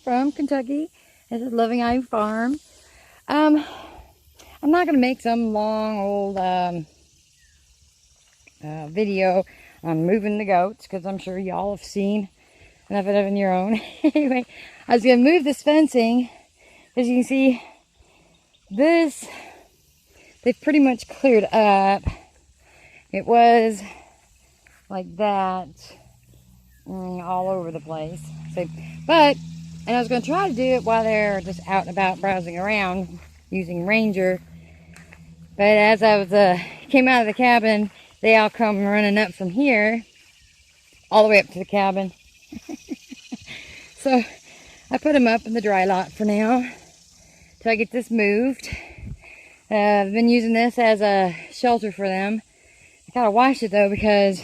From Kentucky. This is Loving Eye Farm. I'm not going to make some long old video on moving the goats because I'm sure y'all have seen enough of it on your own. Anyway, I was going to move this fencing. As you can see, this, they've pretty much cleared up. It was like that all over the place. So, and I was going to try to do it while they're just out and about browsing around using Ranger. But as I was came out of the cabin, they all come running up from here all the way up to the cabin. So I put them up in the dry lot for now till I get this moved. I've been using this as a shelter for them. I gotta wash it though because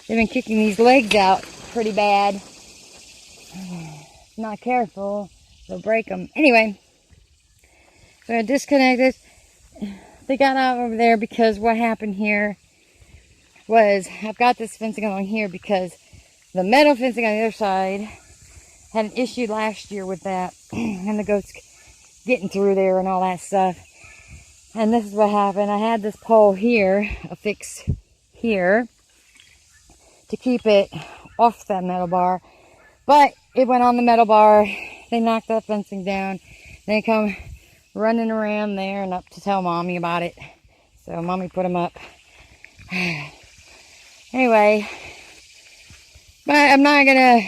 they've been kicking these legs out pretty bad. If not careful, they'll break them. Anyway, so I disconnect this. They got out over there because what happened here was I've got this fencing along here because the metal fencing on the other side had an issue last year with that and the goats getting through there and all that stuff. And this is what happened. I had this pole here affixed here to keep it off that metal bar, but it went on the metal bar. They knocked that fencing down. They come running around there and up to tell mommy about it. So mommy put them up. Anyway, but I'm not gonna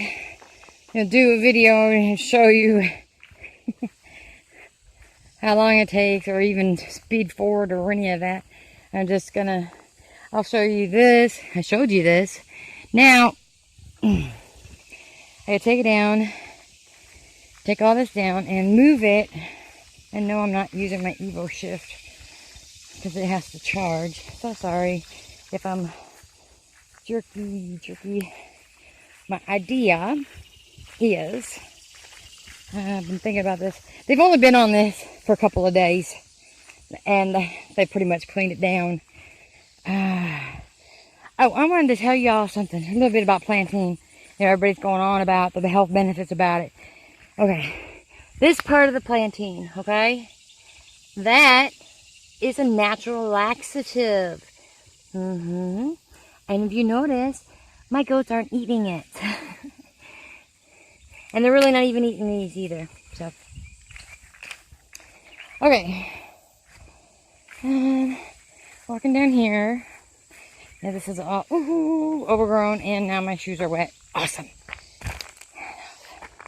do a video and show you how long it takes or even speed forward or any of that. I'm just gonna, I'll show you this. I showed you this. Now, I gotta take it down, take all this down and move it. And no, I'm not using my Evo shift because it has to charge. So sorry if I'm jerky. My idea is, I've been thinking about this. They've only been on this for a couple of days and they pretty much cleaned it down. Oh, I wanted to tell y'all something, a little bit about plantain. Everybody's going on about the health benefits about it. Okay, this part of the plantain, okay, that is a natural laxative. And if you notice, my goats aren't eating it. And they're really not even eating these either. So, okay, walking down here. Yeah, this is all overgrown, and now my shoes are wet. Awesome.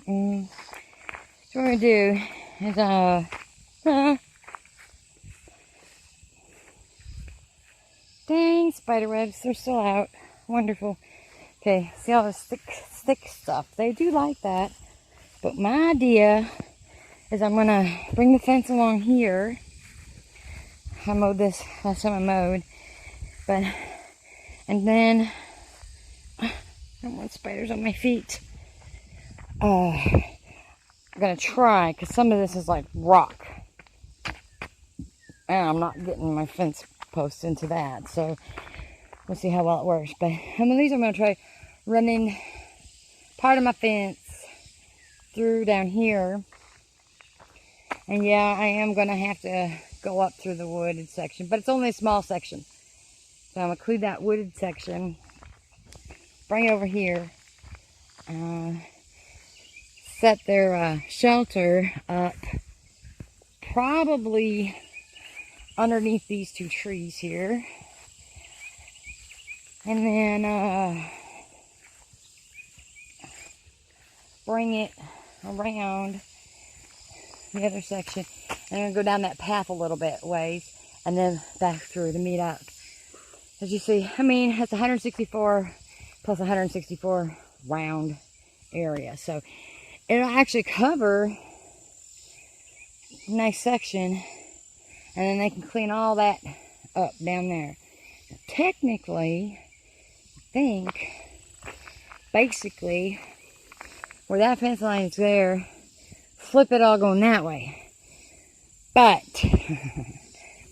So what we're gonna do is dang, spider webs, they're still out. Wonderful. Okay, see all this thick stuff. They do like that. But my idea is I'm gonna bring the fence along here. I mowed this last time I mowed, but and then I don't want spiders on my feet. I'm gonna try because some of this is like rock, and I'm not getting my fence post into that. So we'll see how well it works. But some of these I'm gonna try running part of my fence through down here. And yeah, I am gonna have to go up through the wooded section, but it's only a small section. So I'm gonna include that wooded section, bring it over here, set their shelter up probably underneath these two trees here. And then bring it around the other section. And I'm gonna go down that path a little bit ways and then back through to meet up. As you see, I mean, it's 164 plus 164 round area. So it'll actually cover a nice section, and then they can clean all that up down there. Now, technically, I think, basically, where that fence line is there, flip it all going that way. But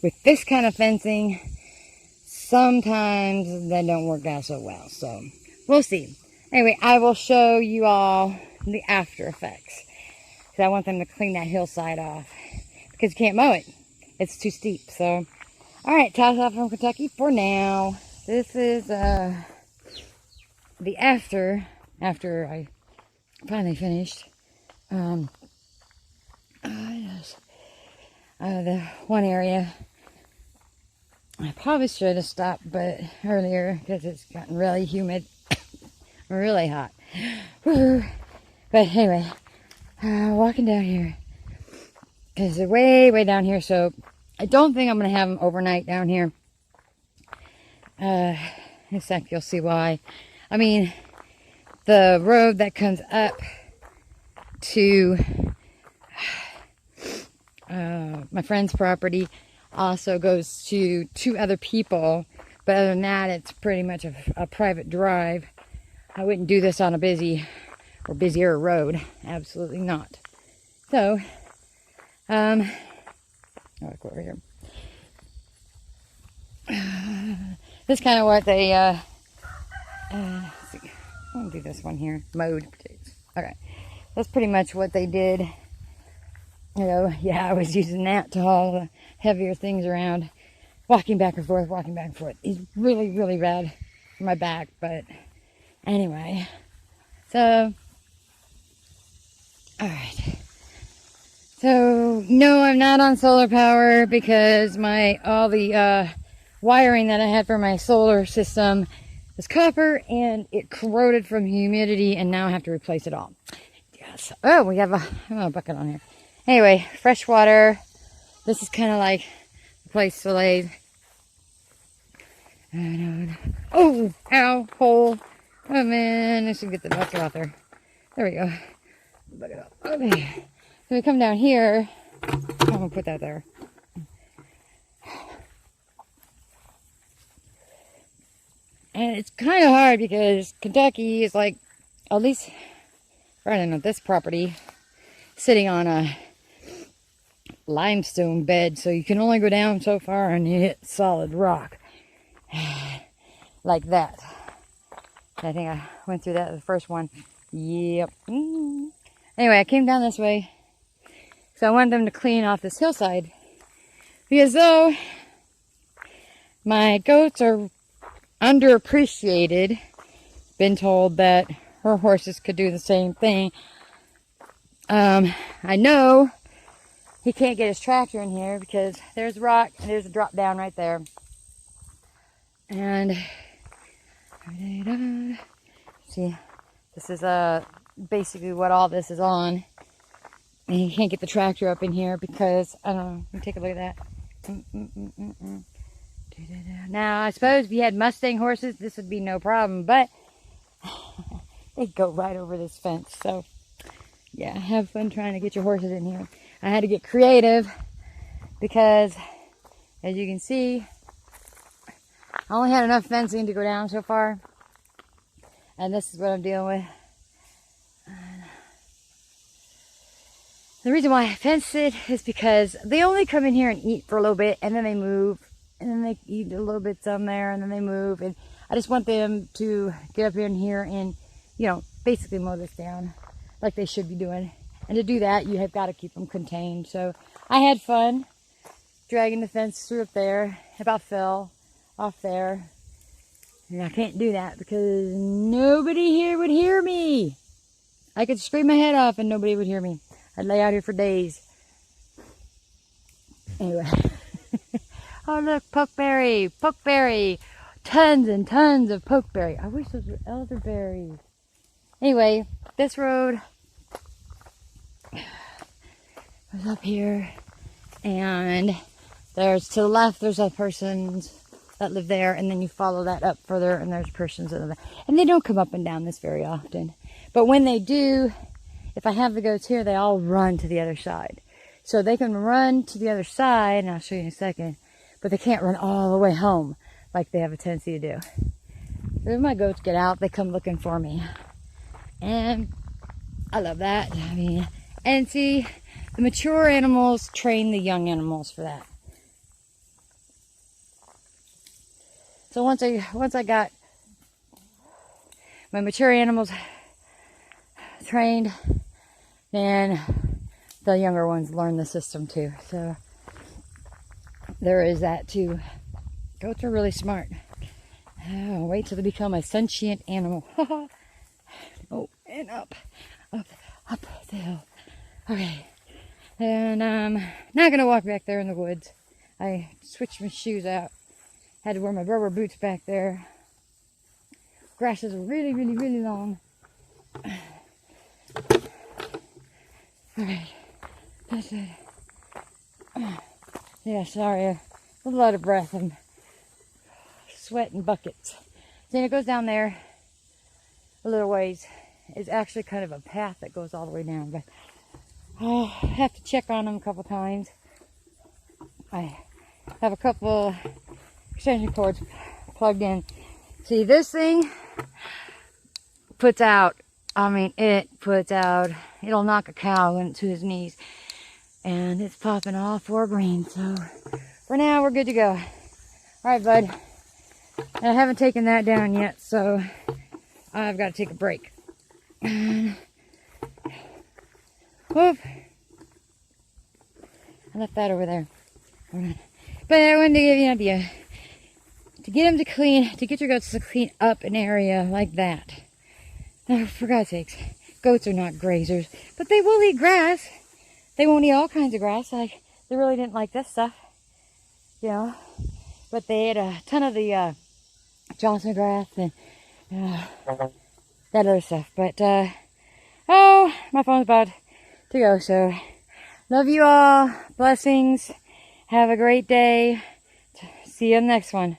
with this kind of fencing, sometimes that don't work out so well. So we'll see. Anyway, I will show you all the after effects. Because I want them to clean that hillside off. Because you can't mow it. It's too steep. So, alright, toss off from Kentucky for now. This is the after I finally finished. The one area. I probably should have stopped but earlier because it's gotten really humid. Really hot. Woo. But anyway, walking down here. Because they're way down here, so I don't think I'm going to have them overnight down here. In a sec, you'll see why. I mean, the road that comes up to my friend's property also goes to 2 other people. But other than that, it's pretty much a private drive. I wouldn't do this on a busy or busier road. Absolutely not. So, I'll go over here. This is kind of what they, let's see. I'm going to do this one here. Mode. Okay. That's pretty much what they did. You know, yeah, I was using that to haul the heavier things around. Walking back and forth. It's really bad for my back, but anyway. So, alright. So, no, I'm not on solar power because all the wiring that I had for my solar system is copper and it corroded from humidity and now I have to replace it all. Yes. Oh, we have a bucket on here. Anyway, fresh water. This is kind of like the place to lay. Oh, ow, hole. Oh man, I should get the bucket out there. There we go. Bucket up. Okay. So we come down here. I'm gonna put that there. And it's kind of hard because Kentucky is like, at least, I don't know, this property sitting on a limestone bed, so you can only go down so far and you hit solid rock. Like that. I think I went through that the first one. Yep. Anyway, I came down this way. So I wanted them to clean off this hillside. Because though my goats are underappreciated, been told that her horses could do the same thing. I know he can't get his tractor in here because there's rock and there's a drop down right there. And see, this is basically what all this is on. And you can't get the tractor up in here because, I don't know, let me take a look at that. Now, I suppose if you had Mustang horses, this would be no problem, but they'd go right over this fence. So, yeah, have fun trying to get your horses in here. I had to get creative because, as you can see, I only had enough fencing to go down so far. And this is what I'm dealing with. The reason why I fenced it is because they only come in here and eat for a little bit and then they move. And then they eat a little bit some there and then they move. And I just want them to get up in here and, you know, basically mow this down like they should be doing. And to do that, you have got to keep them contained. So I had fun dragging the fence through up there. About fell off there. And I can't do that because nobody here would hear me. I could scream my head off and nobody would hear me. I'd lay out here for days. Anyway. Oh look, pokeberry, pokeberry. Tons and tons of pokeberry. I wish those were elderberries. Anyway, this road was up here. And there's to the left, there's a persons that live there. And then you follow that up further and there's persons that live there. And they don't come up and down this very often. But when they do, if I have the goats here, they all run to the other side. So they can run to the other side, and I'll show you in a second, but they can't run all the way home like they have a tendency to do. So if my goats get out, they come looking for me. And I love that. I mean, and see, the mature animals train the young animals for that. my mature animals trained, then the younger ones learn the system too. So there is that too. Goats are really smart. Oh, wait till they become a sentient animal. Oh, and up the hill. Okay. And not gonna walk back there in the woods. I switched my shoes out. Had to wear my rubber boots back there. Grass is really, really, really long. Alright. That's it. Yeah, sorry. A little out of breath. I'm sweating buckets. Then it goes down there a little ways. It's actually kind of a path that goes all the way down, but I'll have to check on them a couple times. I have a couple extension cords plugged in. See, this thing puts out, it puts out, it'll knock a cow into his knees. And it's popping all 4 greens. So for now, we're good to go. All right, bud. And I haven't taken that down yet, so I've got to take a break. And whoop. I left that over there. But I wanted to give you an idea. To get them to get your goats to clean up an area like that. Now, for God's sakes, goats are not grazers, but they will eat grass. They won't eat all kinds of grass. Like, they really didn't like this stuff, you know. But they ate a ton of the Johnson grass and that other stuff. But, oh, my phone's about to go. So, love you all. Blessings. Have a great day. See you in the next one.